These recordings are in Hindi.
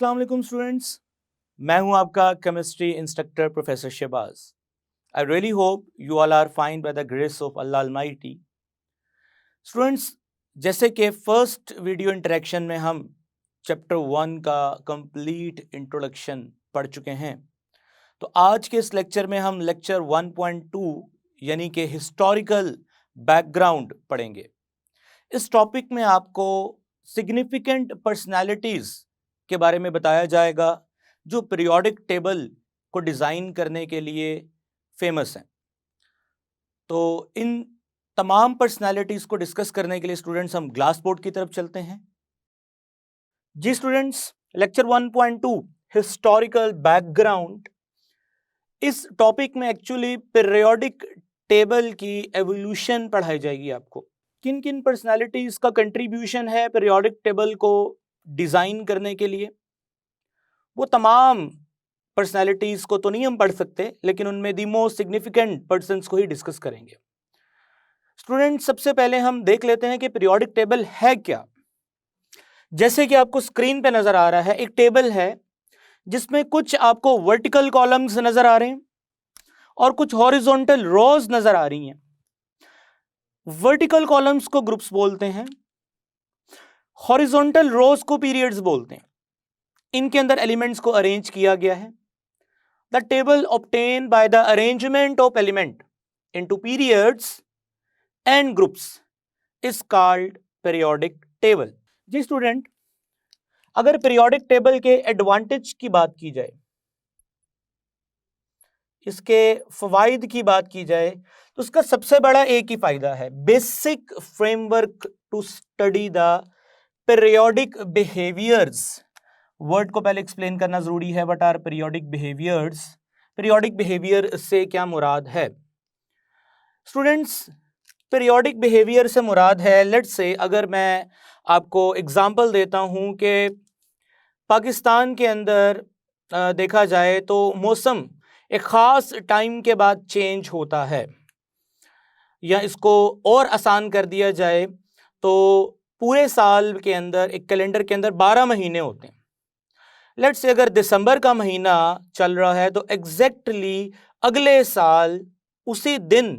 अस्सलाम वालेकुम स्टूडेंट्स, मैं हूं आपका chemistry instructor professor Shahbaz. I really hope you all are fine by the grace of Allah almighty. Students, जैसे कि फर्स्ट वीडियो इंटरेक्शन में हम चैप्टर 1 का कंप्लीट इंट्रोडक्शन पढ़ चुके हैं, तो आज के इस लेक्चर में हम लेक्चर 1.2 यानी कि हिस्टोरिकल बैकग्राउंड पढ़ेंगे। इस टॉपिक में आपको सिग्निफिकेंट पर्सनैलिटीज़ के बारे में बताया जाएगा जो पीरियोडिक टेबल को डिज़ाइन करने के लिए फेमस हैं। तो इन तमाम पर्सनैलिटीज़ को डिस्कस करने के लिए स्टूडेंट्स हम ग्लास बोर्ड की तरफ चलते हैं। जी स्टूडेंट्स, लेक्चर 1.2 हिस्टोरिकल बैकग्राउंड, इस टॉपिक में एक्चुअली पीरियोडिक टेबल की एवोल्यूशन पढ़ाई जाएगी। आपको किन किन पर्सनैलिटीज़ का कंट्रीब्यूशन है पीरियोडिक टेबल को डिज़ाइन करने के लिए, वो तमाम पर्सनैलिटीज़ को तो नहीं हम पढ़ सकते, लेकिन उनमें दी मोस्ट सिग्निफिकेंट पर्सन्स को ही डिस्कस करेंगे। स्टूडेंट, सबसे पहले हम देख लेते हैं कि पीरियोडिक टेबल है क्या। जैसे कि आपको स्क्रीन पे नज़र आ रहा है, एक टेबल है जिसमें कुछ आपको वर्टिकल कॉलम्स नज़र आ रहे हैं और कुछ हॉरिजॉन्टल रोज नज़र आ रही हैं। वर्टिकल कॉलम्स को ग्रुप्स बोलते हैं, हॉरिजॉन्टल रोज को पीरियड्स बोलते हैं। इनके अंदर एलिमेंट्स को अरेंज किया गया है। The table obtain by the arrangement of element into periods and groups is called periodic table. जी स्टूडेंट, अगर पीरियोडिक टेबल के एडवांटेज की बात की जाए, इसके फवाइद की बात की जाए, तो उसका सबसे बड़ा एक ही फायदा है, basic framework to study the periodic behaviours. Word को पहले एक्सप्लेन करना जरूरी है। What are periodic behaviours? Periodic behaviour से क्या मुराद है? स्टूडेंट्स, पीरियोडिक बिहेवियर से मुराद है, लेट्स से अगर मैं आपको एग्जांपल देता हूं कि पाकिस्तान के अंदर देखा जाए तो मौसम एक ख़ास टाइम के बाद चेंज होता है, या इसको और आसान कर दिया जाए तो पूरे साल के अंदर एक कैलेंडर के अंदर 12 महीने होते हैं। लेट्स से अगर दिसंबर का महीना चल रहा है तो एग्जैक्टली अगले साल उसी दिन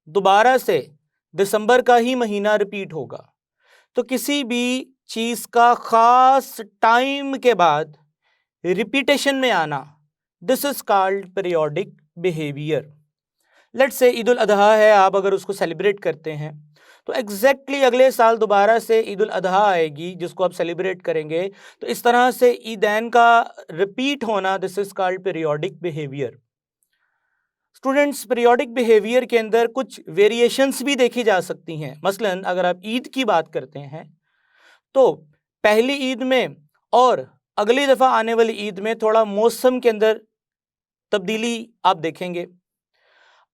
दोबारा से दिसंबर का ही महीना रिपीट होगा। तो किसी भी चीज़ का ख़ास टाइम के बाद रिपीटेशन में आना, this is called periodic behaviour. Let's say Eid ul Azha है, आप अगर उसको सेलिब्रेट करते हैं तो एग्जैक्टली अगले साल दोबारा से ईद उल अजहा आएगी जिसको आप सेलिब्रेट करेंगे। तो इस तरह से ईदैन का रिपीट होना, this is called periodic behaviour. Students, periodic behaviour के अंदर कुछ वेरिएशंस भी देखी जा सकती हैं। मसलन अगर आप ईद की बात करते हैं तो पहली ईद में और अगली दफ़ा आने वाली ईद में थोड़ा मौसम के अंदर तब्दीली आप देखेंगे।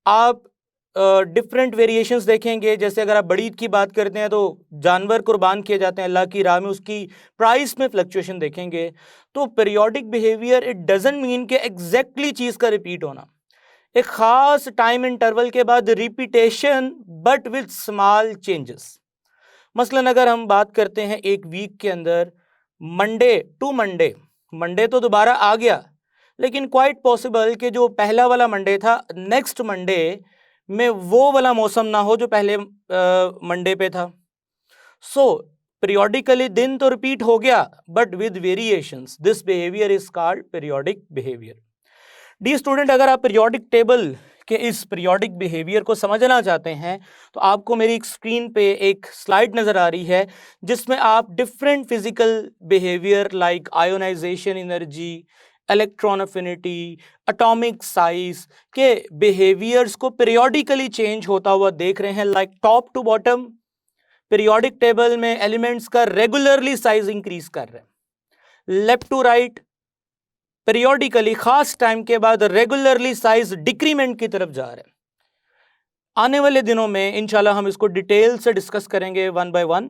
आप डिफरेंट वेरिएशंस देखेंगे। जैसे अगर आप बड़ी ईद की बात करते हैं तो जानवर कुर्बान किए जाते हैं अल्लाह की राह में, उसकी प्राइस में फ्लक्चुएशन देखेंगे। तो periodic behaviour it doesn't mean कि एग्जैक्टली चीज़ का रिपीट होना, एक ख़ास टाइम इंटरवल के बाद repetition but with small changes. मसलन अगर हम बात करते हैं एक वीक के अंदर मंडे टू मंडे, मंडे तो दोबारा आ गया, लेकिन क्वाइट पॉसिबल कि जो पहला वाला मंडे था नेक्स्ट मंडे में वो वाला मौसम ना हो जो पहले मंडे पे था। सो पीरियोडिकली दिन तो रिपीट हो गया but with variations, this behaviour is called periodic behaviour. Dear student, अगर आप पीरियोडिक टेबल के इस पीरियोडिक बिहेवियर को समझना चाहते हैं तो आपको मेरी स्क्रीन पे एक स्लाइड नज़र आ रही है जिसमें आप different physical behaviour like ionization energy, electron affinity, atomic size के बिहेवियर्स को पीरियोडिकली चेंज होता हुआ देख रहे हैं। Like top to bottom periodic table में एलिमेंट्स का रेगुलरली साइज इंक्रीज कर रहे हैं, लेफ्ट टू राइट पीरियोडिकली खास टाइम के बाद रेगुलरली साइज डिक्रीमेंट की तरफ जा रहे हैं। आने वाले दिनों में इंशाल्लाह हम इसको डिटेल से डिस्कस करेंगे वन बाय वन।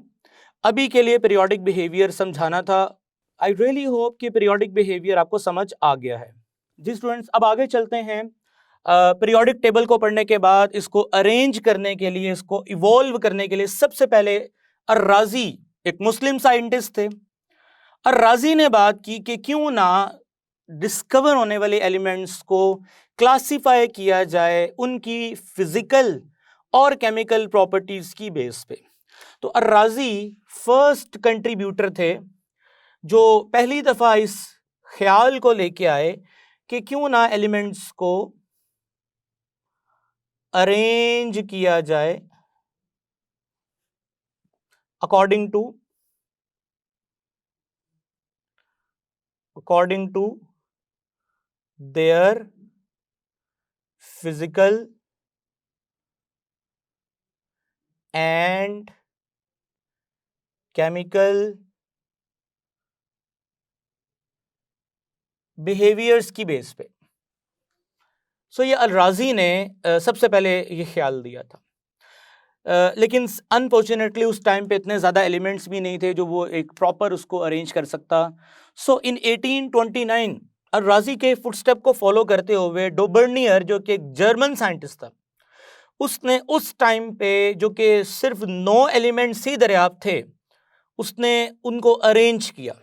अभी के लिए पीरियोडिक बिहेवियर समझाना था। आई रियली होप कि पीरियोडिक बिहेवियर आपको समझ आ गया है। जी स्टूडेंट्स, अब आगे चलते हैं। पीरियोडिक टेबल को पढ़ने के बाद इसको अरेंज करने के लिए, इसको इवॉल्व करने के लिए सबसे पहले अर्राजी एक मुस्लिम साइंटिस्ट थे। अर्राज़ी ने बात की कि क्यों ना डिस्कवर होने वाले एलिमेंट्स को क्लासिफाई किया जाए उनकी फिजिकल और केमिकल प्रॉपर्टीज की बेस पे। तो अर्राज़ी फर्स्ट कंट्रीब्यूटर थे जो पहली दफा इस ख्याल को लेके आए कि क्यों ना एलिमेंट्स को अरेंज किया जाए according to their physical and chemical behaviours की बेस पे। सो ये अर्राज़ी ने सबसे पहले ये ख्याल दिया था, लेकिन अनफॉर्चुनेटली उस टाइम पे इतने ज़्यादा एलिमेंट्स भी नहीं थे जो वो एक प्रॉपर उसको अरेंज कर सकता। सो इन 1829 अर्राज़ी के फुटस्टेप को फॉलो करते हुए डोबर्नियर जो कि एक जर्मन साइंटिस्ट था, उसने उस टाइम पे जो कि सिर्फ 9 एलिमेंट्स ही दरियाफ्त थे, उसने उनको अरेंज किया।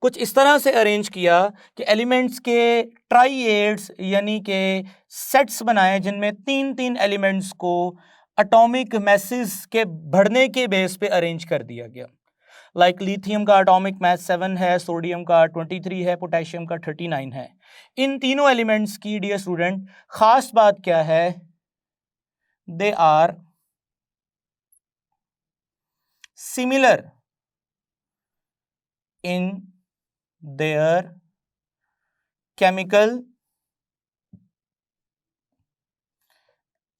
कुछ इस तरह से अरेंज किया कि एलिमेंट्स के ट्राइएड्स यानी कि सेट्स बनाए जिनमें 3-3 एलिमेंट्स को एटॉमिक मैसेस के बढ़ने के बेस पे अरेंज कर दिया गया। लाइक लिथियम का एटॉमिक मास 7 है, सोडियम का 23 है, पोटेशियम का 39 है। इन तीनों एलिमेंट्स की डियर स्टूडेंट खास बात क्या है? They are similar in their chemical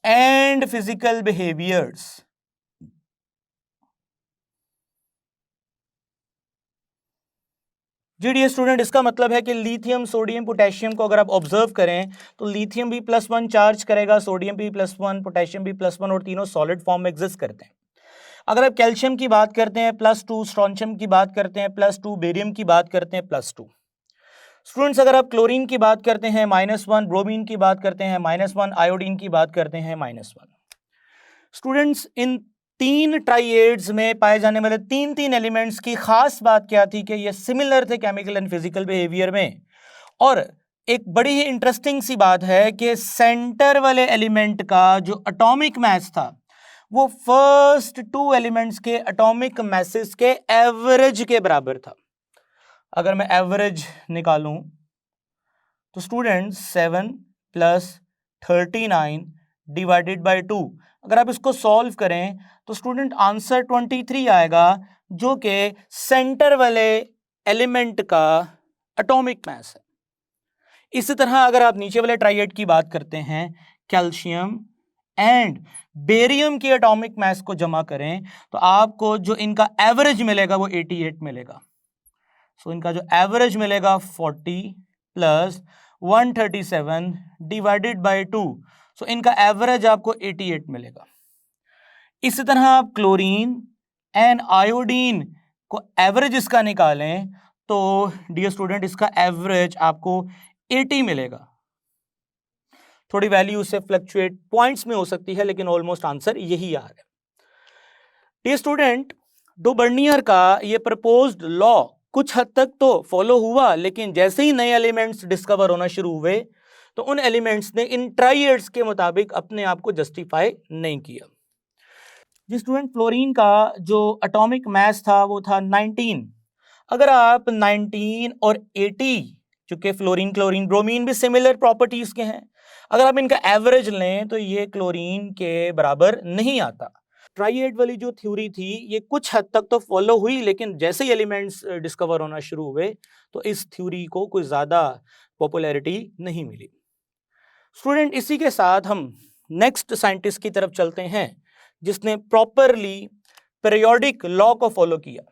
and physical behaviors। जी डियर स्टूडेंट, इसका मतलब है कि लिथियम, सोडियम, पोटेशियम को अगर आप ऑब्जर्व करें तो लिथियम भी +1 चार्ज करेगा, सोडियम भी +1, पोटेशियम भी +1 और तीनों सॉलिड फॉर्म में एग्जिस्ट करते हैं। अगर आप कैल्शियम की बात करते हैं +2, स्ट्रोंशियम की बात करते हैं +2, बेरियम की बात करते हैं +2। स्टूडेंट्स अगर आप क्लोरीन की बात करते हैं -1, ब्रोमीन की बात करते हैं -1, आयोडीन की बात करते हैं -1। स्टूडेंट्स इन 3 ट्राइएड्स में पाए जाने वाले 3-3 एलिमेंट्स की खास बात क्या थी कि ये सिमिलर थे केमिकल एंड फिजिकल बिहेवियर में। और एक बड़ी ही इंटरेस्टिंग सी बात है कि सेंटर वाले एलिमेंट का जो एटॉमिक मास था वो फर्स्ट 2 एलिमेंट्स के एटॉमिक मासेस के एवरेज के बराबर था। अगर मैं एवरेज निकालूं तो स्टूडेंट्स 7 + 39 डिवाइडेड बाय 2, अगर आप इसको सॉल्व करें तो स्टूडेंट आंसर 23 आएगा, जो कि सेंटर वाले एलिमेंट का एटॉमिक मास है। इसी तरह अगर आप नीचे वाले ट्राइएड की बात करते हैं, कैल्शियम एंड बेरियम की एटॉमिक मास को जमा करें तो आपको जो इनका एवरेज मिलेगा वो 88 मिलेगा। सो इनका जो एवरेज मिलेगा 40 + 137 डिवाइडेड बाय 2, सो इनका एवरेज आपको 88 मिलेगा। इसी तरह आप क्लोरीन एंड आयोडीन को एवरेज इसका निकालें तो डियर स्टूडेंट इसका एवरेज आपको 80 मिलेगा। थोड़ी वैल्यू से फ्लक्चुएट पॉइंट्स में हो सकती है, लेकिन ऑलमोस्ट आंसर यही आ रहा है। डियर स्टूडेंट, डोबर्नियर का ये प्रपोज्ड लॉ कुछ हद तक तो फॉलो हुआ, लेकिन जैसे ही नए एलिमेंट्स डिस्कवर होना शुरू हुए तो उन एलिमेंट्स ने इन ट्राइएड्स के मुताबिक अपने आप को जस्टिफाई नहीं किया। जी स्टूडेंट, फ्लोरीन का जो एटॉमिक मास था वो था 19। अगर आप 19 और 80, चूंकि फ्लोरीन, क्लोरीन, ब्रोमीन भी सिमिलर प्रॉपर्टीज के हैं, अगर आप इनका एवरेज लें तो ये क्लोरीन के बराबर नहीं आता। ट्राइएड वाली जो थ्योरी थी ये कुछ हद तक तो फॉलो हुई, लेकिन जैसे ही एलिमेंट्स डिस्कवर होना शुरू हुए तो इस थ्योरी को कोई ज़्यादा पॉपुलैरिटी नहीं मिली। स्टूडेंट, इसी के साथ हम नेक्स्ट साइंटिस्ट की तरफ चलते हैं जिसने प्रॉपरली पीरियोडिक लॉ को फॉलो किया।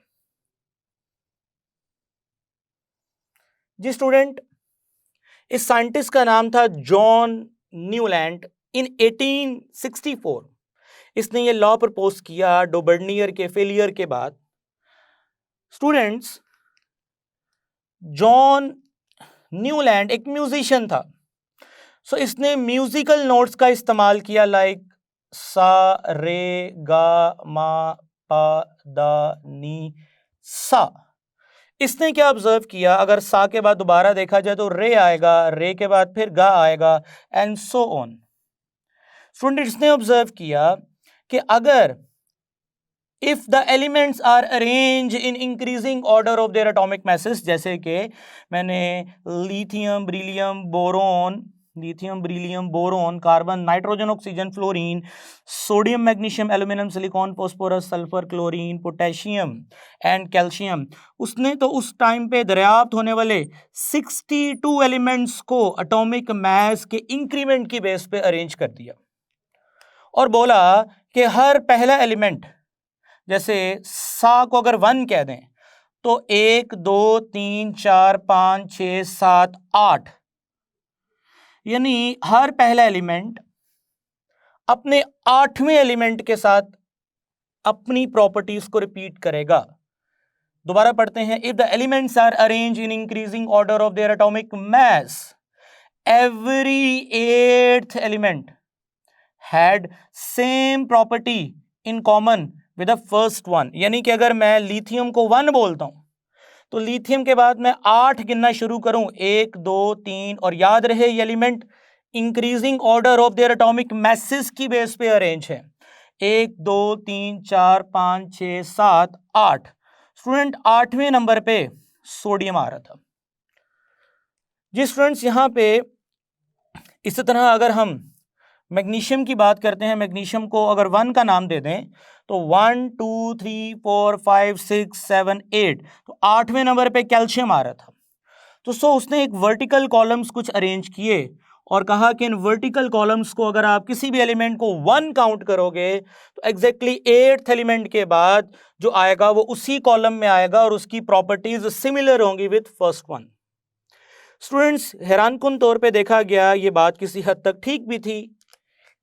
जी स्टूडेंट, इस साइंटिस्ट का नाम था जॉन न्यूलैंड। इन 1864 इसने ये लॉ प्रपोज किया डोबर्नियर के फेलियर के बाद। स्टूडेंट्स, जॉन न्यूलैंड एक म्यूजिशियन था, सो इसने म्यूजिकल नोट्स का इस्तेमाल किया, लाइक सा, रे, गा, मा, पा, दा, नी, सा। इसने क्या ऑब्जर्व किया, अगर सा के बाद दोबारा देखा जाए तो रे आएगा, रे के बाद फिर गा आएगा एंड सो ऑन। स्टूडेंट, इसने ऑब्जर्व किया कि अगर if the elements are arrange in increasing order of their atomic masses, जैसे कि मैंने lithium beryllium boron carbon nitrogen oxygen fluorine sodium magnesium aluminium silicon phosphorus sulphur chlorine potassium and calcium, उसने तो उस टाइम पे दरियाफ्त होने वाले 62 एलिमेंट्स को एटॉमिक मास के इंक्रीमेंट की बेस पे अरेंज कर दिया और बोला कि हर पहला एलिमेंट, जैसे सा को अगर 1 कह दें तो 1 2 3 4 5 6 7 8, यानी हर पहला एलिमेंट अपने 8वें एलिमेंट के साथ अपनी प्रॉपर्टीज को रिपीट करेगा। दोबारा पढ़ते हैं, if the elements are arrange in increasing order of their atomic mass, every 8th element had same property in common with the first one. यानी कि अगर मैं लिथियम को 1 बोलता हूं तो लिथियम के बाद मैं 8 गिनना शुरू करूं, 1 2 3, और याद रहे ये element increasing order of their atomic masses की बेस पे अरेंज है, 1 2 3 4 5 6 7 8। स्टूडेंट, 8वें नंबर पे सोडियम आ रहा था। जी स्टूडेंट्स, यहां पे इसी तरह अगर हम मैग्नीशियम की बात करते हैं, मैग्नीशियम को अगर 1 का नाम दे दें तो 1 2 3 4 5 6 7 8, तो 8वें नंबर पे कैल्शियम आ रहा था। तो उसने एक वर्टिकल कॉलम्स कुछ अरेंज किए और कहा कि इन वर्टिकल कॉलम्स को अगर आप किसी भी एलिमेंट को 1 काउंट करोगे तो एग्जैक्टली 8th एलिमेंट के बाद जो आएगा वो उसी कॉलम में आएगा और उसकी प्रॉपर्टीज सिमिलर होंगी विद फर्स्ट वन। स्टूडेंट्स, हैरानकुन तौर पे देखा गया ये बात किसी हद तक ठीक भी थी।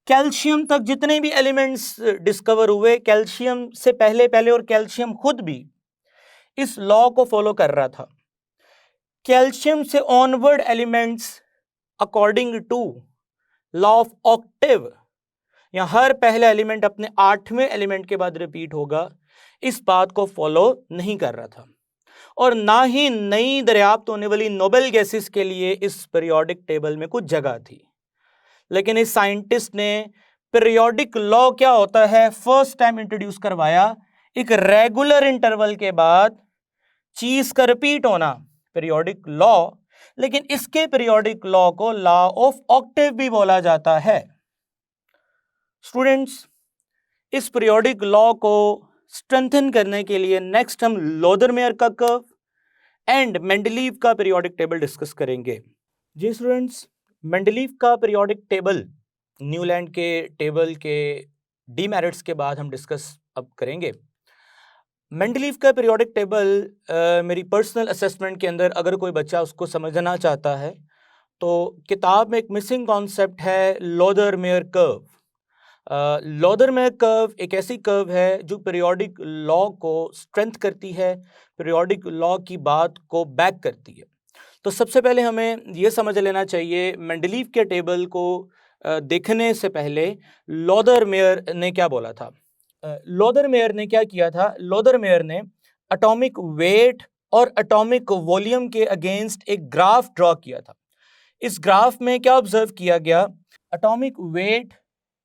कैल्शियम तक जितने भी एलिमेंट्स डिस्कवर हुए, कैल्शियम से पहले और कैल्शियम खुद भी इस लॉ को फॉलो कर रहा था। कैल्शियम से onward elements according to law of octave, या हर पहला एलिमेंट अपने 8वें एलिमेंट के बाद रिपीट होगा, इस बात को फॉलो नहीं कर रहा था और ना ही नई दरियाफ्त होने वाली नोबेल गैसेस के लिए इस पीरियोडिक टेबल में कुछ जगह थी। लेकिन इस साइंटिस्ट ने पीरियोडिक लॉ क्या होता है फर्स्ट टाइम इंट्रोड्यूस करवाया। एक रेगुलर इंटरवल के बाद चीज का रिपीट होना, पीरियोडिक लॉ। लेकिन इसके पीरियोडिक लॉ को लॉ ऑफ ऑक्टेव भी बोला जाता है। स्टूडेंट्स, इस पीरियोडिक लॉ को स्ट्रेंथन करने के लिए नेक्स्ट हम लोदरमेयर का कर्व एंड मेंडलीव का पीरियोडिक टेबल डिस्कस करेंगे। जी स्टूडेंट्स, मेंडलीव का पीरियोडिक टेबल न्यूलैंड के टेबल के डीमेरिट्स के बाद हम डिस्कस अब करेंगे। मेंडलीव का पीरियोडिक टेबल मेरी पर्सनल असेसमेंट के अंदर अगर कोई बच्चा उसको समझना चाहता है तो किताब में एक मिसिंग कॉन्सेप्ट है लोदरमेयर कर्व। लोदरमेयर कर्व एक ऐसी कर्व है जो पीरियोडिक लॉ को स्ट्रेंथ करती है, पीरियोडिक लॉ की बात को बैक करती है। तो सबसे पहले हमें यह समझ लेना चाहिए मेंडलीव के टेबल को देखने से पहले लोदरमेयर ने क्या बोला था। लोदरमेयर ने क्या किया था, लोदरमेयर ने एटॉमिक वेट और एटॉमिक वॉल्यूम के अगेंस्ट एक ग्राफ ड्रॉ किया था। इस ग्राफ में क्या ऑब्जर्व किया गया, atomic weight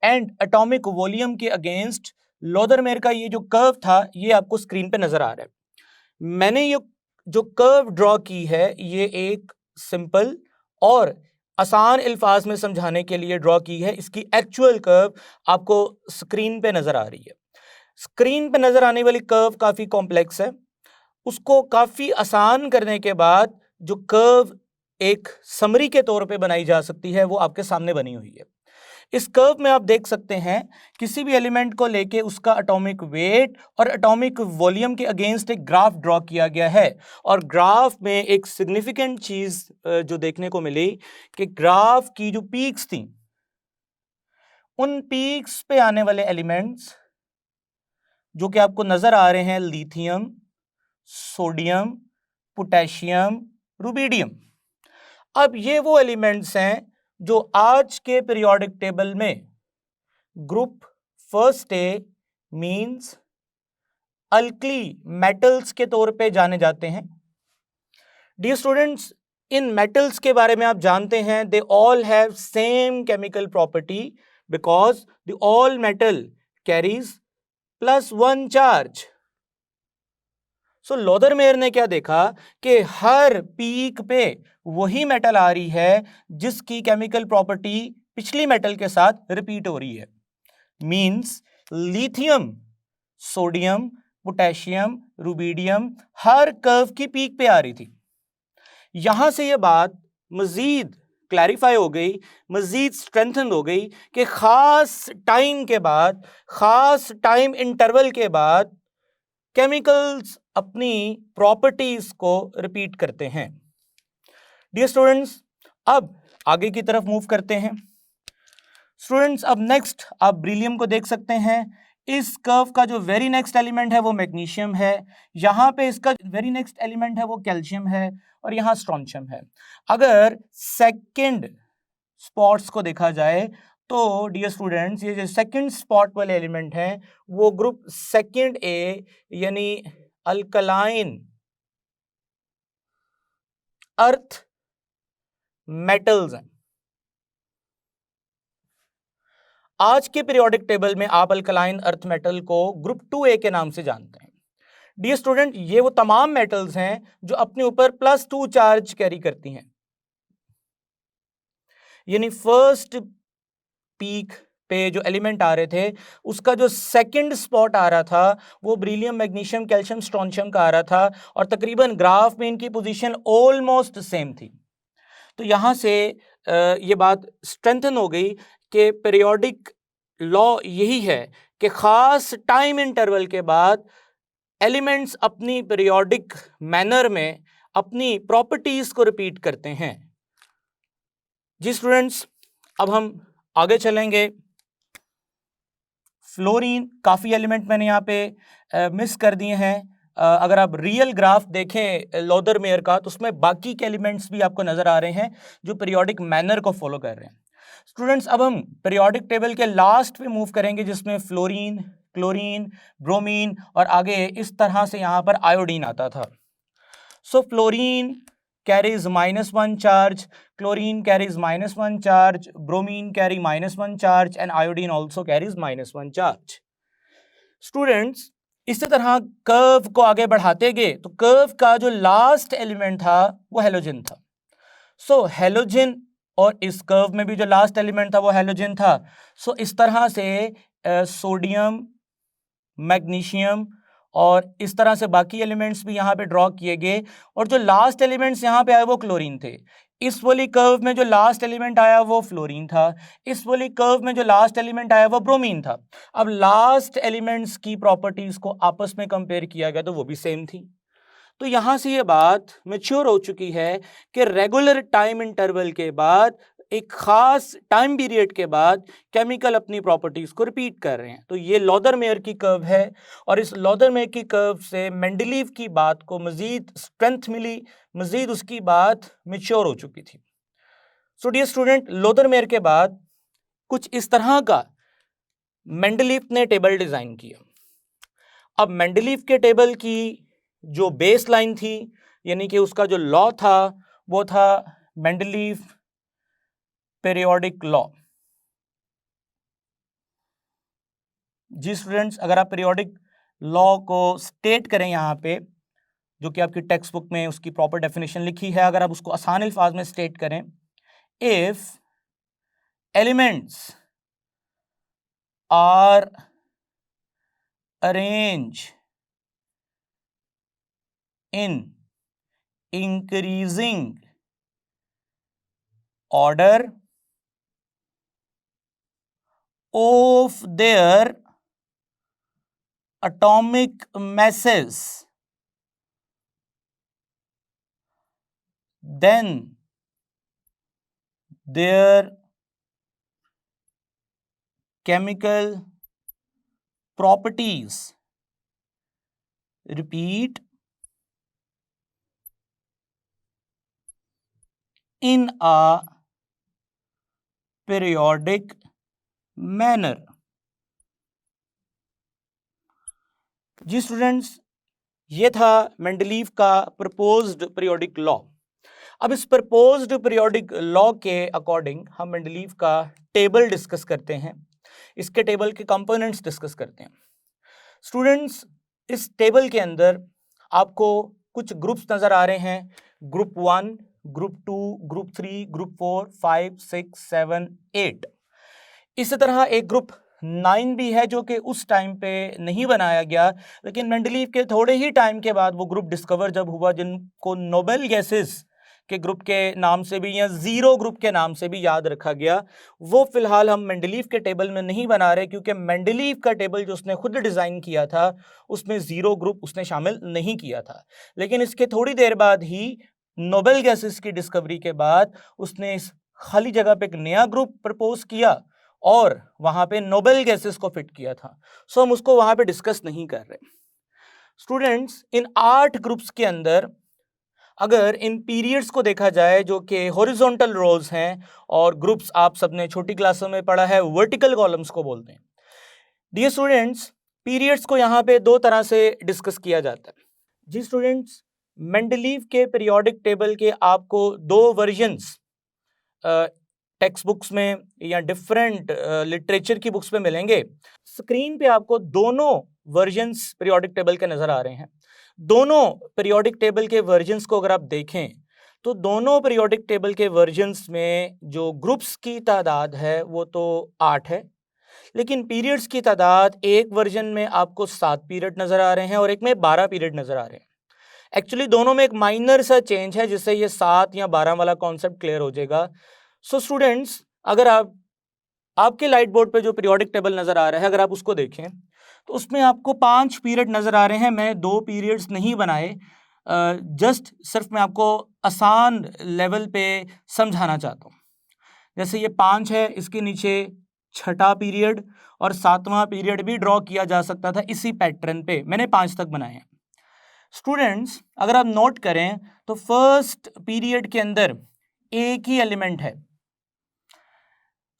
and atomic volume के अगेंस्ट लोदरमेयर का ये जो कर्व था ये आपको स्क्रीन पे नजर आ रहा है। मैंने ये जो कर्व ड्रॉ की है ये एक सिंपल और आसान अल्फाज में समझाने के लिए ड्रॉ की है। इसकी एक्चुअल कर्व आपको स्क्रीन पे नजर आ रही है। स्क्रीन पे नजर आने वाली कर्व काफी कॉम्प्लेक्स है, उसको काफी आसान करने के बाद जो कर्व एक समरी के तौर पे बनाई जा सकती है वो आपके सामने बनी हुई है। इस कर्व में आप देख सकते हैं किसी भी एलिमेंट को लेके उसका एटॉमिक वेट और एटॉमिक वॉल्यूम के अगेंस्ट एक ग्राफ ड्रॉ किया गया है। और ग्राफ में एक सिग्निफिकेंट चीज जो देखने को मिली कि ग्राफ की जो पीक्स थी उन पीक्स पे आने वाले एलिमेंट्स जो कि आपको नजर आ रहे हैं, लिथियम, सोडियम, पोटेशियम, रुबिडियम। अब ये वो एलिमेंट्स हैं जो आज के पीरियोडिक टेबल में group first A means alkali metals के तौर पे जाने जाते हैं। डियर स्टूडेंट्स, इन मेटल्स के बारे में आप जानते हैं, they all have same chemical property because the all metal carries +1 charge. So Lothar Meyer ने क्या देखा कि हर पीक पे वही मेटल आ रही है जिसकी केमिकल प्रॉपर्टी पिछली मेटल के साथ रिपीट हो रही है। Means lithium, sodium, potassium, rubidium हर कर्व की पीक पे आ रही थी। यहां से यह बात मजीद क्लैरिफाई हो गई, मजीद स्ट्रेंथन हो गई कि खास टाइम के बाद, खास टाइम इंटरवल के बाद केमिकल्स अपनी प्रॉपर्टीज को रिपीट करते हैं। डियर स्टूडेंट्स, अब आगे की तरफ मूव करते हैं। स्टूडेंट्स, अब नेक्स्ट आप ब्रिलियम को देख सकते हैं। इस कर्व का जो वेरी नेक्स्ट एलिमेंट है वो मैग्नीशियम है, यहां पे इसका वेरी नेक्स्ट एलिमेंट है वो कैल्शियम है, और यहां स्ट्रोंशियम है। अगर सेकंड स्पॉट्स को देखा जाए तो डियर स्टूडेंट्स, ये जो सेकंड स्पॉट वाले एलिमेंट हैं वो ग्रुप सेकंड ए यानी अल्कलाइन अर्थ मेटल्स हैं। आज के पीरियोडिक टेबल में आप अल्कलाइन अर्थ मेटल को ग्रुप 2A के नाम से जानते हैं। डियर स्टूडेंट, ये वो तमाम मेटल्स हैं जो अपने ऊपर +2 चार्ज कैरी करती हैं, यानी फर्स्ट पीक पे जो एलिमेंट आ रहे थे उसका जो सेकंड स्पॉट आ रहा था वो ब्रिलियम, मैग्नीशियम, कैल्शियम, स्ट्रोंशियम का आ रहा था, और तकरीबन ग्राफ में इनकी पोजीशन ऑलमोस्ट सेम थी। तो यहां से ये बात स्ट्रेंथन हो गई कि पीरियोडिक लॉ यही है कि खास टाइम इंटरवल के बाद एलिमेंट्स अपनी पीरियोडिक मैनर में अपनी प्रॉपर्टीज को रिपीट करते हैं। जी स्टूडेंट्स, अब हम आगे चलेंगे। फ्लोरीन, काफी एलिमेंट मैंने यहाँ पे मिस कर दिए हैं। अगर आप रियल ग्राफ देखें लोदरमेयर का तो उसमें बाकी के एलिमेंट्स भी आपको नजर आ रहे हैं जो पीरियोडिक मैनर को फॉलो कर रहे हैं। स्टूडेंट्स, अब हम पीरियोडिक टेबल के लास्ट पे मूव करेंगे जिसमें फ्लोरीन, क्लोरीन, ब्रोमीन और आगे इस तरह से यहाँ पर आयोडीन आता था। सो fluorine carries -1 charge, chlorine carries -1 charge, bromine carry -1 charge and iodine also carries -1 charge. Students, इसी तरह कर्व को आगे बढ़ाते गए तो कर्व का जो लास्ट एलिमेंट था वो हेलोजन था। सो हेलोजन, और इस कर्व में भी जो लास्ट एलिमेंट था वो हेलोजन था। सो इस तरह से सोडियम, मैग्नीशियम और इस तरह से बाकी एलिमेंट्स भी यहाँ पे ड्रॉ किए गए, और जो लास्ट एलिमेंट्स यहाँ पे आए वो क्लोरीन थे। इस वाली कर्व में जो लास्ट एलिमेंट आया वो फ्लोरीन था, इस वाली कर्व में जो लास्ट एलिमेंट आया वो ब्रोमीन था। अब लास्ट एलिमेंट्स की प्रॉपर्टीज को आपस में कंपेयर किया गया तो वो भी सेम थी। तो यहां से ये बात मैच्योर हो चुकी है कि रेगुलर टाइम इंटरवल के बाद, एक खास टाइम पीरियड के बाद केमिकल अपनी प्रॉपर्टीज को रिपीट कर रहे हैं। तो ये लोदरमेयर की कर्व है, और इस लोदरमेयर की कर्व से मेंडलीव की बात को मजीद स्ट्रेंथ मिली, मजीद उसकी बात मैच्योर हो चुकी थी। सो डियर स्टूडेंट, लोदरमेयर के बाद कुछ इस तरह का मेंडलीव ने टेबल डिजाइन किया। अब मेंडलीव के टेबल की जो बेस लाइन थी, यानी कि उसका जो लॉ था वो था मेंडलीव पीरियोडिक लॉ। जी स्टूडेंट्स, अगर आप पीरियोडिक लॉ को स्टेट करें यहाँ पे, जो कि आपकी टेक्स्ट बुक में उसकी प्रॉपर डेफिनेशन लिखी है, अगर आप उसको आसान अल्फाज में स्टेट करें, if elements are arrange in increasing order of their atomic masses, then their chemical properties repeat in a periodic manner. जी स्टूडेंट्स, ये था मेंडलीव का प्रपोज्ड पीरियोडिक लॉ। अब इस प्रपोज्ड पीरियोडिक लॉ के अकॉर्डिंग हम मेंडलीव का टेबल डिस्कस करते हैं, इसके टेबल के कंपोनेंट्स डिस्कस करते हैं। स्टूडेंट्स, इस टेबल के अंदर आपको कुछ ग्रुप्स नजर आ रहे हैं, ग्रुप 1, ग्रुप 2, ग्रुप 3, ग्रुप 4, 5, 6, 7, 8। इसी तरह एक ग्रुप 9 भी है जो कि उस टाइम पे नहीं बनाया गया, लेकिन मेंडलीव के थोड़े ही टाइम के बाद वो ग्रुप डिस्कवर जब हुआ, जिनको नोबेल गैसेस के ग्रुप के नाम से भी या जीरो ग्रुप के नाम से भी याद रखा गया, वो फिलहाल हम मेंडलीव के टेबल में नहीं बना रहे, क्योंकि मेंडलीव का टेबल जो उसने खुद डिज़ाइन किया था उसमें जीरो ग्रुप उसने शामिल नहीं किया था। लेकिन इसके थोड़ी देर बाद ही नोबेल गैसेस की डिस्कवरी के बाद उसने इस खाली जगह पे एक नया ग्रुप प्रपोज किया और वहां पे नोबेल गैसेस को फिट किया था। सो हम उसको वहां पे डिस्कस नहीं कर रहे। स्टूडेंट्स, इन 8 ग्रुप्स के अंदर अगर इन पीरियड्स को देखा जाए जो कि हॉरिजॉन्टल रोज हैं, और ग्रुप्स आप सबने छोटी क्लासों में पढ़ा है वर्टिकल कॉलम्स को बोलते हैं। डियर स्टूडेंट्स, पीरियड्स को यहाँ पे 2 तरह से डिस्कस किया जाता है। जी स्टूडेंट्स, मेंडलीव के पीरियोडिक टेबल के आपको 2 वर्जन्स टेक्स्ट बुक्स में या डिफरेंट लिटरेचर की बुक्स में मिलेंगे। स्क्रीन पे आपको दोनों वर्जन्स पीरियोडिक टेबल के नजर आ रहे हैं। दोनों पीरियोडिक टेबल के वर्जन्स को अगर आप देखें तो दोनों पीरियोडिक टेबल के वर्जन्स में जो ग्रुप्स की तादाद है वो तो 8 है, लेकिन पीरियड्स की तादाद एक वर्जन में आपको 7 पीरियड नजर आ रहे हैं और एक में 12 पीरियड नजर आ रहे हैं। एक्चुअली दोनों में एक माइनर सा चेंज है जिससे ये 7 या 12 वाला कॉन्सेप्ट क्लियर हो जाएगा। सो स्टूडेंट्स, अगर आपके लाइट बोर्ड पे जो पीरियोडिक टेबल नजर आ रहा है अगर आप उसको देखें तो उसमें आपको 5 पीरियड नजर आ रहे हैं। मैं 2 पीरियड्स नहीं बनाए, जस्ट सिर्फ मैं आपको आसान लेवल पे समझाना चाहता हूँ। जैसे ये 5 है, इसके नीचे छठा पीरियड और 7वां पीरियड भी ड्रॉ किया जा सकता था इसी पैटर्न पे, मैंने 5 तक बनाए हैं। स्टूडेंट्स, अगर आप नोट करें तो फर्स्ट पीरियड के अंदर एक ही एलिमेंट है।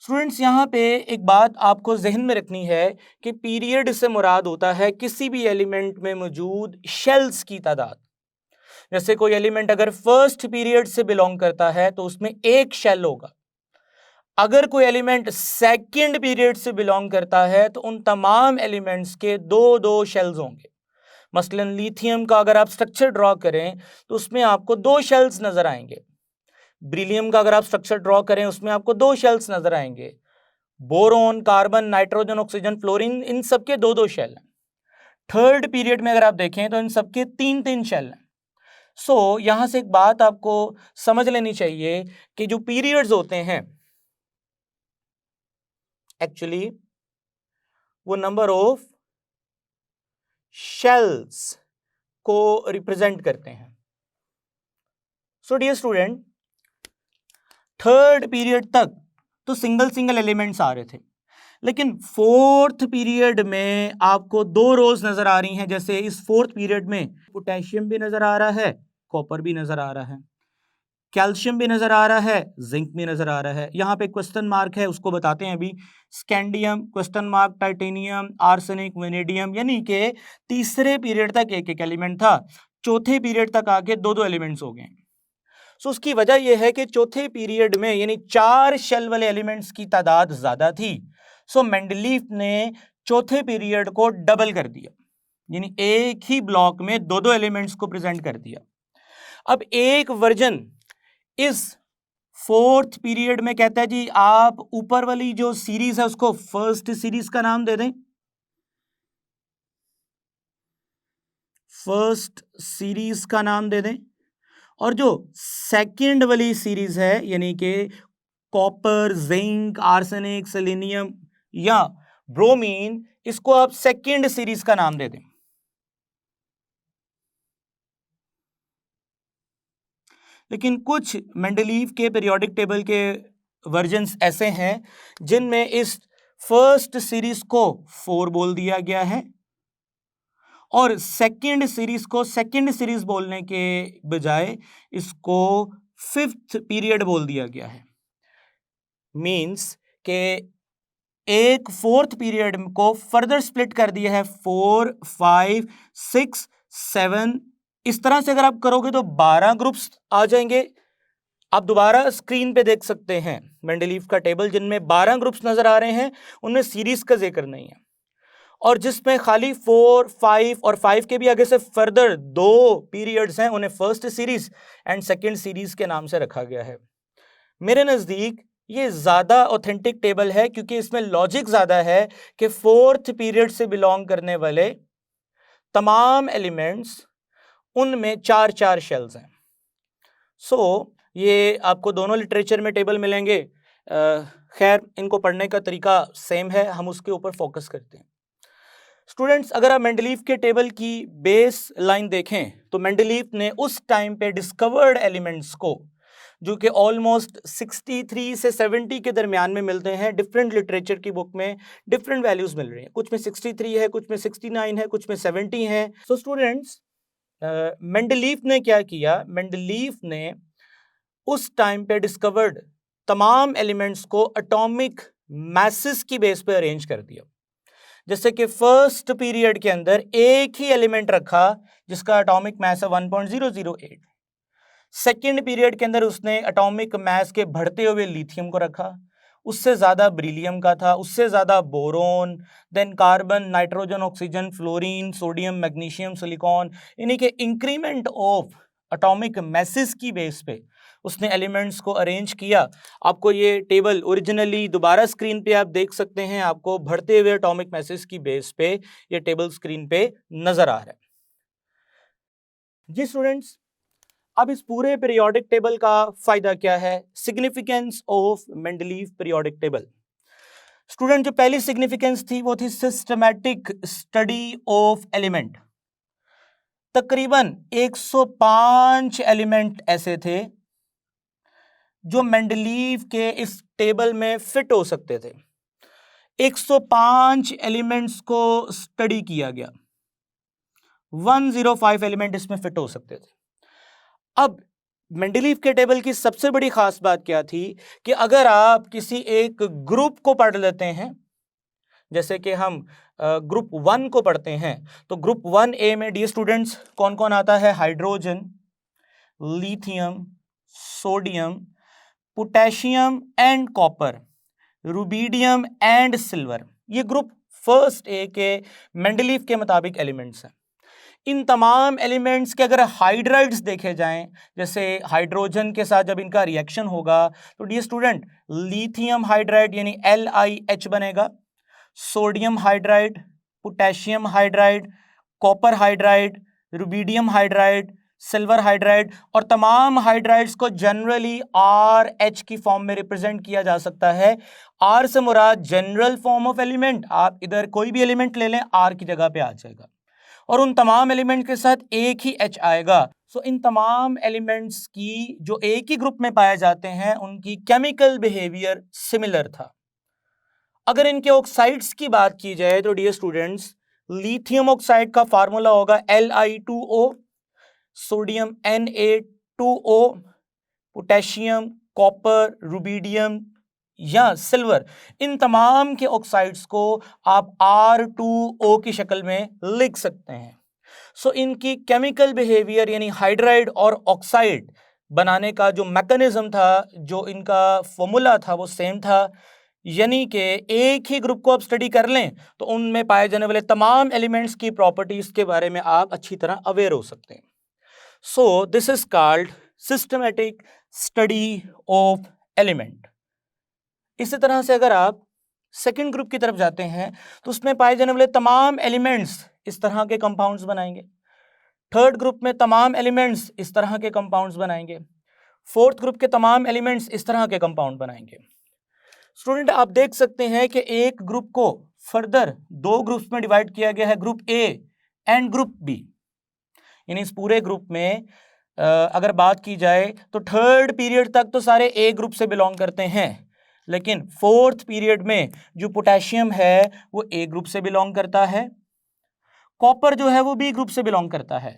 स्टूडेंट्स, यहाँ पे एक बात आपको जहन में रखनी है कि पीरियड से मुराद होता है किसी भी एलिमेंट में मौजूद शेल्स की तादाद। जैसे कोई एलिमेंट अगर फर्स्ट पीरियड से बिलोंग करता है तो उसमें एक शेल होगा। अगर कोई एलिमेंट सेकंड पीरियड से बिलोंग करता है तो उन तमाम एलिमेंट्स के 2-2 शेल्स होंगे। मसलन लिथियम का अगर आप स्ट्रक्चर ड्रॉ करें तो उसमें आपको 2 शेल्स नजर आएंगे। ब्रिलियम का अगर आप स्ट्रक्चर ड्रॉ करें उसमें आपको 2 शेल्स नजर आएंगे। Boron, carbon, nitrogen, oxygen, fluorine, इन सबके 2-2 शेल हैं। थर्ड पीरियड में अगर आप देखें तो इन सबके 3-3 शेल हैं। सो यहां से एक बात आपको समझ लेनी चाहिए कि जो पीरियड्स होते हैं एक्चुअली वो नंबर ऑफ शेल्स को रिप्रेजेंट करते हैं। So dear student, third period तक तो सिंगल सिंगल एलिमेंट्स आ रहे थे, लेकिन फोर्थ पीरियड में आपको 2 रोज नजर आ रही हैं। जैसे इस फोर्थ पीरियड में पोटेशियम भी नजर आ रहा है, कॉपर भी नजर आ रहा है, कैल्शियम भी नजर आ रहा है, जिंक भी नजर आ रहा है। यहाँ पे क्वेश्चन मार्क है, उसको बताते हैं अभी। Scandium question mark, titanium, arsenic, vanadium, यानी कि तीसरे पीरियड तक एक एक एलिमेंट था, चौथे पीरियड तक आके 2-2 एलिमेंट्स हो गए। सो उसकी वजह यह है कि चौथे पीरियड में यानी 4 शेल वाले एलिमेंट्स की तादाद ज्यादा थी। सो मेंडलीव ने चौथे पीरियड को डबल कर दिया, यानी एक ही ब्लॉक में 2-2 एलिमेंट्स को प्रेजेंट कर दिया। अब एक वर्जन इस फोर्थ पीरियड में कहता है जी आप ऊपर वाली जो सीरीज है उसको फर्स्ट सीरीज का नाम दे दें, फर्स्ट सीरीज का नाम दे दें, और जो सेकंड वाली सीरीज है यानी कि कॉपर, जिंक, आर्सेनिक, सेलेनियम या ब्रोमीन, इसको आप सेकंड सीरीज का नाम दे दें। लेकिन कुछ मेंडलीव के पीरियोडिक टेबल के वर्जन्स ऐसे हैं जिनमें इस फर्स्ट सीरीज को 4 बोल दिया गया है और सेकंड सीरीज को सेकंड सीरीज बोलने के बजाय इसको 5th पीरियड बोल दिया गया है। मींस के एक 4th पीरियड को फर्दर स्प्लिट कर दिया है 4, 5, 6, 7, इस तरह से अगर आप करोगे तो 12 ग्रुप्स आ जाएंगे। आप दोबारा स्क्रीन पे देख सकते हैं मेंडलीव का टेबल, जिनमें 12 ग्रुप्स नजर आ रहे हैं, उनमें सीरीज का जिक्र नहीं है, और जिसमें खाली 4, 5 और 5 के भी आगे से फर्दर 2 पीरियड्स हैं, उन्हें first series and second series के नाम से रखा गया है। मेरे नजदीक ये ज्यादा ऑथेंटिक टेबल है, क्योंकि इसमें लॉजिक ज्यादा है कि 4th पीरियड से बिलोंग करने वाले तमाम एलिमेंट्स, उनमें 4 शेल्स हैं। सो ये आपको दोनों लिटरेचर में टेबल मिलेंगे। खैर, इनको पढ़ने का तरीका सेम है, हम उसके ऊपर फोकस करते हैं। स्टूडेंट्स, अगर आप मेंडलीव के टेबल की बेस लाइन देखें तो मेंडलीव ने उस टाइम पे डिस्कवर्ड एलिमेंट्स को, जो कि ऑलमोस्ट 63 से 70 के दरमियान में मिलते हैं, डिफरेंट लिटरेचर की बुक में डिफरेंट वैल्यूज मिल रही हैं, कुछ में 63 है, कुछ में 69 है, कुछ में 70 है। सो स्टूडेंट्स, मेंडलीव ने क्या किया, मेंडलीव ने उस टाइम पे डिस्कवर्ड तमाम एलिमेंट्स को एटॉमिक मैसेस की बेस पे अरेंज कर दिया। जैसे कि फर्स्ट पीरियड के अंदर एक ही एलिमेंट रखा जिसका एटॉमिक मैस है 1.008। सेकेंड पीरियड के अंदर उसने एटॉमिक मैस के बढ़ते हुए लिथियम को रखा, उससे ज्यादा ब्रिलियम का था, उससे ज्यादा boron, then carbon, nitrogen, oxygen, fluorine, sodium, magnesium, silicon, इन्हीं के इंक्रीमेंट ऑफ एटॉमिक मैसेस की बेस पे उसने एलिमेंट्स को अरेंज किया। आपको ये टेबल ओरिजिनली दोबारा स्क्रीन पे आप देख सकते हैं, आपको बढ़ते हुए एटॉमिक मैसेस की बेस पे ये टेबल स्क्रीन पे नजर आ रहा है। जी स्टूडेंट्स, अब इस पूरे पीरियोडिक टेबल का फायदा क्या है? Significance of Mendeleev periodic table. Student, जो पहली सिग्निफिकेंस थी वो थी सिस्टमैटिक स्टडी ऑफ एलिमेंट। तकरीबन 105 एलिमेंट ऐसे थे जो मेंडलीव के इस टेबल में फिट हो सकते थे। 105 एलिमेंट्स को स्टडी किया गया, 105 एलिमेंट इसमें फिट हो सकते थे। अब मेंडलीव के टेबल की सबसे बड़ी खास बात क्या थी कि अगर आप किसी एक ग्रुप को पढ़ लेते हैं, जैसे कि हम ग्रुप 1 को पढ़ते हैं, तो ग्रुप 1A में डियर स्टूडेंट्स कौन कौन आता है? Hydrogen, lithium, sodium, potassium and copper, rubidium and silver. ये ग्रुप फर्स्ट ए के मेंडलीव के मुताबिक एलिमेंट्स हैं। इन तमाम एलिमेंट्स के अगर हाइड्राइड्स देखे जाएं, जैसे हाइड्रोजन के साथ जब इनका रिएक्शन होगा तो डियर स्टूडेंट लिथियम हाइड्राइड यानी LiH बनेगा, sodium hydride, potassium hydride, copper hydride, rubidium hydride, silver hydride, और तमाम हाइड्राइड्स को जनरली RH की फॉर्म में रिप्रेजेंट किया जा सकता है। R से मुराद जनरल फॉर्म ऑफ एलिमेंट, आप इधर कोई भी एलिमेंट ले लें R की जगह पे आ जाएगा, और उन तमाम एलिमेंट के साथ एक ही H आएगा। सो इन तमाम एलिमेंट्स की जो एक ही ग्रुप में पाए जाते हैं उनकी केमिकल बिहेवियर सिमिलर था। अगर इनके ऑक्साइड्स की बात की जाए तो डियर स्टूडेंट्स लिथियम ऑक्साइड का फार्मूला होगा Li2O, sodium Na2O, potassium, copper, rubidium या सिल्वर, इन तमाम के ऑक्साइड्स को आप R2O की शक्ल में लिख सकते हैं। सो इनकी केमिकल बिहेवियर यानी हाइड्राइड और ऑक्साइड बनाने का जो मैकेनिज्म था, जो इनका फॉर्मूला था, वो सेम था। यानी कि एक ही ग्रुप को आप स्टडी कर लें तो उनमें पाए जाने वाले तमाम एलिमेंट्स की प्रॉपर्टीज के बारे में आप अच्छी तरह अवेयर हो सकते हैं। So this is called systematic study of element. इसी तरह से अगर आप सेकेंड ग्रुप की तरफ जाते हैं तो उसमें पाए जाने वाले तमाम एलिमेंट्स इस तरह के कंपाउंड्स बनाएंगे। थर्ड ग्रुप में तमाम एलिमेंट्स इस तरह के कंपाउंड्स बनाएंगे। फोर्थ ग्रुप के तमाम एलिमेंट्स इस तरह के कंपाउंड बनाएंगे। स्टूडेंट, आप देख सकते हैं कि एक ग्रुप को फर्दर 2 ग्रुप्स में डिवाइड किया गया है, group A and group B। यानी इस पूरे ग्रुप में अगर बात की जाए तो थर्ड पीरियड तक तो सारे A ग्रुप से बिलोंग करते हैं, लेकिन फोर्थ पीरियड में जो पोटेशियम है वो A ग्रुप से बिलोंग करता है, कॉपर जो है वो B ग्रुप से बिलोंग करता है।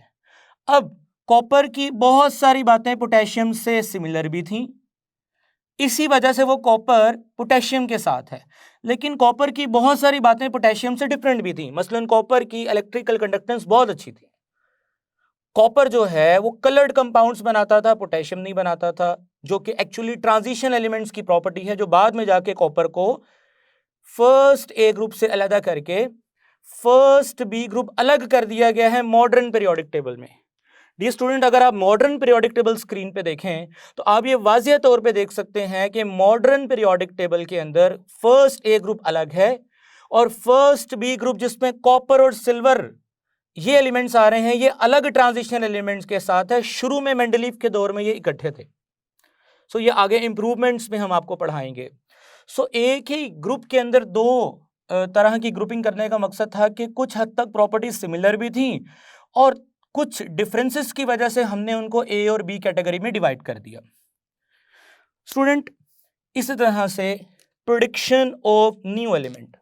अब कॉपर की बहुत सारी बातें पोटेशियम से सिमिलर भी थी, इसी वजह से वो कॉपर पोटेशियम के साथ है, लेकिन कॉपर की बहुत सारी बातें पोटेशियम से डिफरेंट भी थी। मसलन कॉपर की इलेक्ट्रिकल कंडक्टेंस बहुत अच्छी थी, कॉपर जो है वो कलर्ड कंपाउंड्स बनाता था, पोटेशियम नहीं बनाता था, जो कि एक्चुअली ट्रांजिशन एलिमेंट्स की प्रॉपर्टी है, जो बाद में जाके कॉपर को फर्स्ट ए ग्रुप से अलग करके फर्स्ट बी ग्रुप अलग कर दिया गया है मॉडर्न पीरियोडिक टेबल में। डी स्टूडेंट, अगर आप मॉडर्न पीरियोडिक टेबल स्क्रीन पे देखें तो आप ये वाजिया तौर पे देख सकते हैं कि मॉडर्न पीरियोडिक टेबल के अंदर फर्स्ट ए ग्रुप अलग है और फर्स्ट बी ग्रुप जिसमें कॉपर और सिल्वर ये एलिमेंट्स आ रहे हैं, ये अलग ट्रांजिशन एलिमेंट्स के साथ है। शुरू में मेंडलीफ के दौर में ये इकट्ठे थे। सो ये आगे इंप्रूवमेंट्स में हम आपको पढ़ाएंगे। सो एक ही ग्रुप के अंदर दो तरह की ग्रुपिंग करने का मकसद था कि कुछ हद तक प्रॉपर्टीज सिमिलर भी थी और कुछ डिफरेंसेस की वजह से हमने उनको ए और बी कैटेगरी में डिवाइड कर दिया। स्टूडेंट, इस तरह से prediction of new element,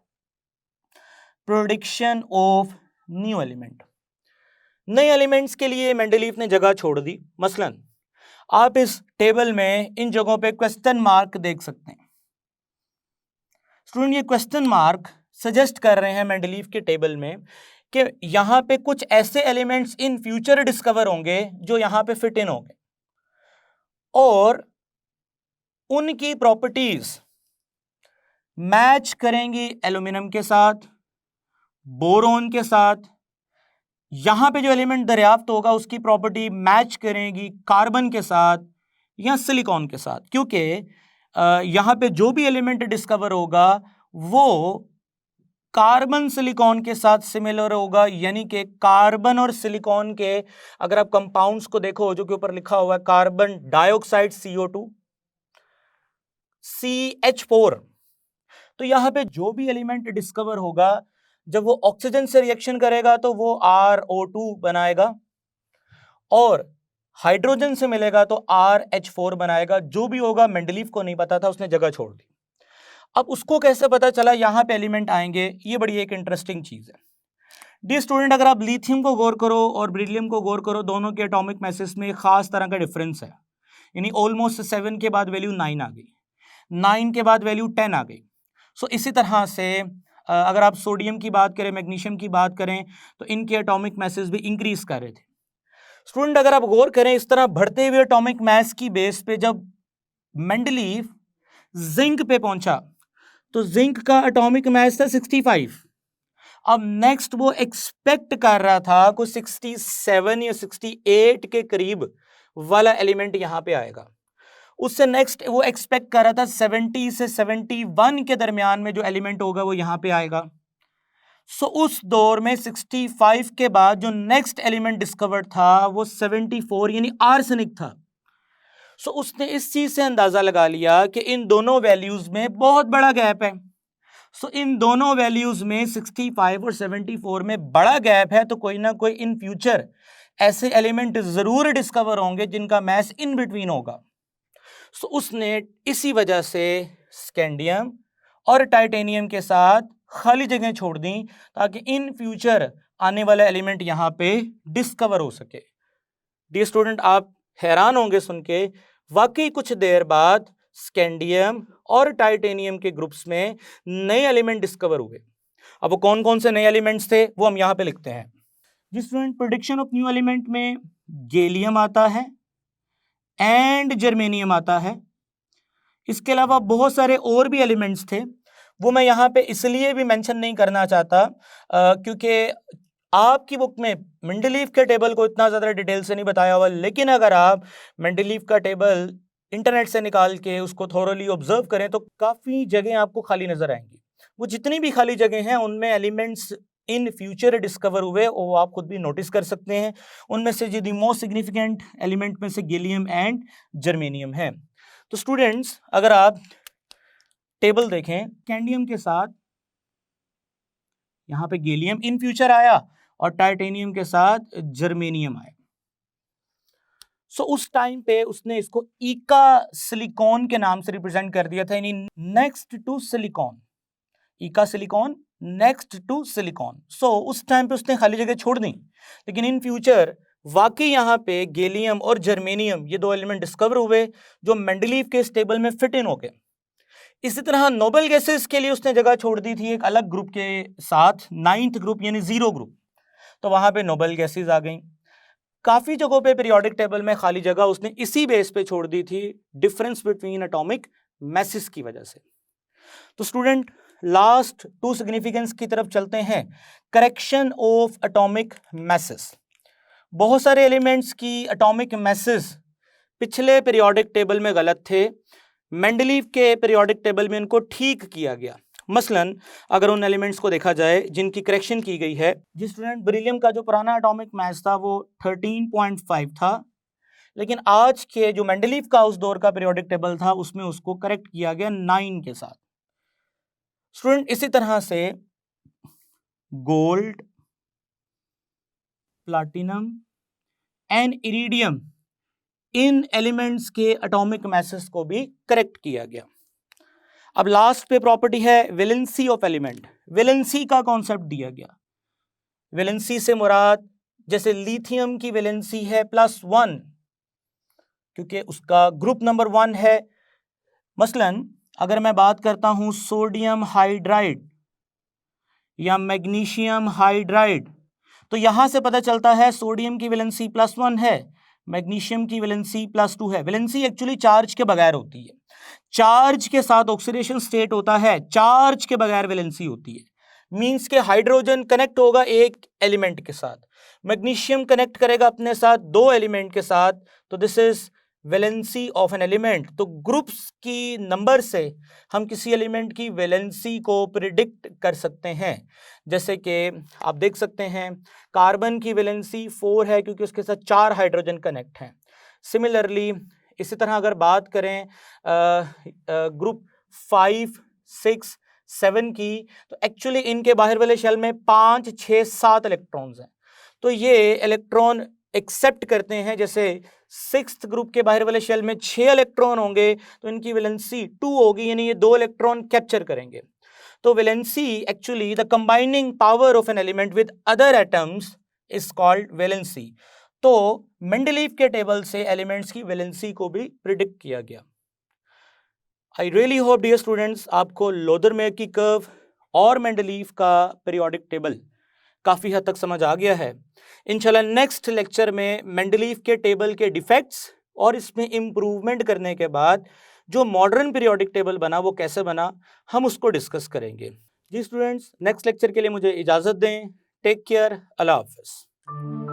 prediction of new element, नए एलिमेंट्स के लिए मेंडलीफ ने जगह छोड़ दी। मसलन आप इस टेबल में इन जगहों पे क्वेश्चन मार्क देख सकते हैं। स्टूडेंट, ये क्वेश्चन मार्क सजेस्ट कर रहे हैं मेंडलीफ के टेबल में कि यहां पे कुछ ऐसे एलिमेंट्स इन फ्यूचर डिस्कवर होंगे जो यहां पे फिट इन होंगे और उनकी प्रॉपर्टीज मैच करेंगी एल्यूमिनियम के साथ, बोरोन के साथ। यहां पे जो एलिमेंट दरियाफ्त होगा उसकी प्रॉपर्टी मैच करेगी कार्बन के साथ या सिलिकॉन के साथ, क्योंकि यहां पे जो भी एलिमेंट डिस्कवर होगा वो कार्बन सिलिकॉन के साथ सिमिलर होगा। यानी कि कार्बन और सिलिकॉन के अगर आप कंपाउंड्स को देखो जो कि ऊपर लिखा हुआ है कार्बन डाइऑक्साइड CO2 CH4, तो यहां पे जो भी एलिमेंट डिस्कवर होगा जब वो ऑक्सीजन से रिएक्शन करेगा तो वो RO2 बनाएगा और हाइड्रोजन से मिलेगा तो RH4 बनाएगा। जो भी होगा मेंडलीफ को नहीं पता था, उसने जगह छोड़ दी। अब उसको कैसे पता चला यहां पे एलिमेंट आएंगे, ये बड़ी एक इंटरेस्टिंग चीज है। डी स्टूडेंट, अगर आप लिथियम को गौर करो और बेरिलियम को गौर करो, दोनों के एटॉमिक मैसेज में खास तरह का डिफरेंस है। यानी ऑलमोस्ट 7 के बाद वैल्यू 9 आ गई, 9 के बाद वैल्यू 10 आ गई। सो इसी तरह से अगर आप सोडियम की बात करें, मैग्नीशियम की बात करें, तो इनके एटॉमिक मैसेज भी इंक्रीज कर रहे थे। स्टूडेंट, अगर आप गौर करें इस तरह बढ़ते हुए एटॉमिक मैस की बेस पे जब मेंडलीफ जिंक पे पहुंचा तो जिंक का एटॉमिक मैस था 65। अब नेक्स्ट वो एक्सपेक्ट कर रहा था कुछ 67 या 68 के करीब वाला एलिमेंट यहां पे आएगा। उससे नेक्स्ट वो एक्सपेक्ट कर रहा था 70 से 71 के दरमियान में जो एलिमेंट होगा वो यहां पे आएगा। सो उस दौर में 65 के बाद जो नेक्स्ट एलिमेंट डिस्कवर्ड था वो 74 यानी आर्सेनिक था। सो उसने इस चीज से अंदाजा लगा लिया कि इन दोनों वैल्यूज में बहुत बड़ा गैप है। सो इन दोनों वैल्यूज में 65 और 74 में बड़ा गैप है, तो कोई ना कोई इन फ्यूचर ऐसे एलिमेंट जरूर डिस्कवर होंगे जिनका मैस इन बिटवीन होगा। सो उसने इसी वजह से स्कैंडियम और टाइटेनियम के साथ खाली जगह छोड़ दी ताकि इन फ्यूचर आने वाला एलिमेंट यहां पे डिस्कवर हो सके। डी स्टूडेंट, आप हैरान होंगे सुन के, वाकई कुछ देर बाद स्कैंडियम और टाइटेनियम के ग्रुप्स में नए एलिमेंट डिस्कवर हुए। अब वो कौन कौन से नए एलिमेंट्स थे वो हम यहां पे लिखते हैं। जी student, prediction of new element में गैलियम आता है एंड जर्मेनियम आता है। इसके अलावा बहुत सारे और भी एलिमेंट्स थे, वो मैं यहाँ पे इसलिए भी मेंशन नहीं करना चाहता क्योंकि आपकी बुक में मेंडलीफ के टेबल को इतना ज़्यादा डिटेल से नहीं बताया हुआ। लेकिन अगर आप मेंडलीफ का टेबल इंटरनेट से निकाल के उसको थोरोली ऑब्जर्व करें तो काफ़ी जगह आपको खाली नज़र आएंगी। वो जितनी भी खाली जगह हैं उनमें एलिमेंट्स इन फ्यूचर डिस्कवर हुए वो आप खुद भी नोटिस कर सकते हैं। उनमें से जो दी मोस्ट सिग्निफिकेंट एलिमेंट में से गैलियम एंड जर्मेनियम है। तो स्टूडेंट्स, अगर आप टेबल देखें, कैंडियम के साथ यहां पे गैलियम इन फ्यूचर आया और टाइटेनियम के साथ जर्मेनियम आया। सो उस टाइम पे उसने इसको इका सिलिकॉन के नाम से रिप्रेजेंट कर दिया था, यानी नेक्स्ट टू सिलिकॉन, इका सिलिकॉन नेक्स्ट टू सिलिकॉन। सो उस टाइम पे उसने खाली जगह छोड़ दी, लेकिन इन फ्यूचर वाकई यहाँ पे गैलियम और जर्मेनियम ये दो एलिमेंट डिस्कवर हुए जो मेंडलीफ के इस टेबल में फिट इन हो गए। इसी तरह नोबल गैसेस के लिए उसने जगह छोड़ दी थी एक अलग ग्रुप के साथ, 9th ग्रुप यानी 0 ग्रुप, तो वहां पे नोबल गैसेस आ गई। काफी जगहों पे पीरियोडिक टेबल में खाली जगह उसने इसी बेस पे छोड़ दी थी, डिफरेंस बिटवीन एटॉमिक मैसेस की वजह से। तो स्टूडेंट लास्ट टू सिग्निफिकेंस की तरफ चलते हैं, करेक्शन ऑफ एटॉमिक मैसेस। बहुत सारे एलिमेंट्स की एटॉमिक मैसेस पिछले पीरियोडिक टेबल में गलत थे, मेंडलीव के पीरियोडिक टेबल में इनको ठीक किया गया। मसलन अगर उन एलिमेंट्स को देखा जाए जिनकी करेक्शन की गई है, जिस स्टूडेंट बेरिलियम का जो पुराना एटॉमिक मास था वो 13.5 था, लेकिन आज के जो मेंडलीव का उस दौर का पीरियोडिक टेबल था उसमें उसको करेक्ट किया गया 9 के साथ। स्टूडेंट इसी तरह से gold, platinum and iridium, in elements के एटॉमिक मैसेस को भी करेक्ट किया गया। अब लास्ट पे प्रॉपर्टी है वैलेंसी ऑफ एलिमेंट। वैलेंसी का कॉन्सेप्ट दिया गया। वैलेंसी से मुराद जैसे लिथियम की वैलेंसी है +1, क्योंकि उसका ग्रुप नंबर 1 है। मसलन अगर मैं बात करता हूं सोडियम हाइड्राइड या मैग्नीशियम हाइड्राइड, तो यहां से पता चलता है सोडियम की वैलेंसी +1 है, मैग्नीशियम की वैलेंसी +2 है। वैलेंसी एक्चुअली चार्ज के बगैर होती है, चार्ज के साथ ऑक्सीडेशन स्टेट होता है, चार्ज के बगैर वैलेंसी होती है। मींस के हाइड्रोजन कनेक्ट होगा एक एलिमेंट के साथ, मैग्नीशियम कनेक्ट करेगा अपने साथ 2 एलिमेंट के साथ, तो this is valency of an element. तो ग्रुप्स की नंबर से हम किसी एलिमेंट की वैलेंसी को प्रिडिक्ट कर सकते हैं। जैसे कि आप देख सकते हैं कार्बन की वैलेंसी 4 है क्योंकि उसके साथ 4 हाइड्रोजन कनेक्ट हैं। सिमिलरली इसी तरह अगर बात करें ग्रुप 5, 6, 7 की, तो एक्चुअली इनके बाहर वाले शेल में 5, 6, 7 इलेक्ट्रॉन्स हैं। तो ये इलेक्ट्रॉन एक्सेप्ट करते हैं, जैसे 6th ग्रुप के बाहर वाले शेल में 6 इलेक्ट्रॉन होंगे तो इनकी वैलेंसी 2 होगी, यानी ये 2 इलेक्ट्रॉन कैप्चर करेंगे। तो valency actually the combining power of an element with other atoms is called valency. तो मेंडलीव के टेबल से एलिमेंट्स की वैलेंसी को भी प्रिडिक्ट किया गया। I really hope dear students आपको लोदरमेयर की कर्व और मेंडलीव का पीरियोडिक टेबल काफ़ी हद तक समझ आ गया है। इंशाल्लाह नेक्स्ट लेक्चर में मेंडलीव के टेबल के डिफेक्ट्स और इसमें इम्प्रूवमेंट करने के बाद जो मॉडर्न पीरियोडिक टेबल बना वो कैसे बना, हम उसको डिस्कस करेंगे। जी स्टूडेंट्स, नेक्स्ट लेक्चर के लिए मुझे इजाज़त दें। टेक केयर, अल्लाह हाफ़िज़।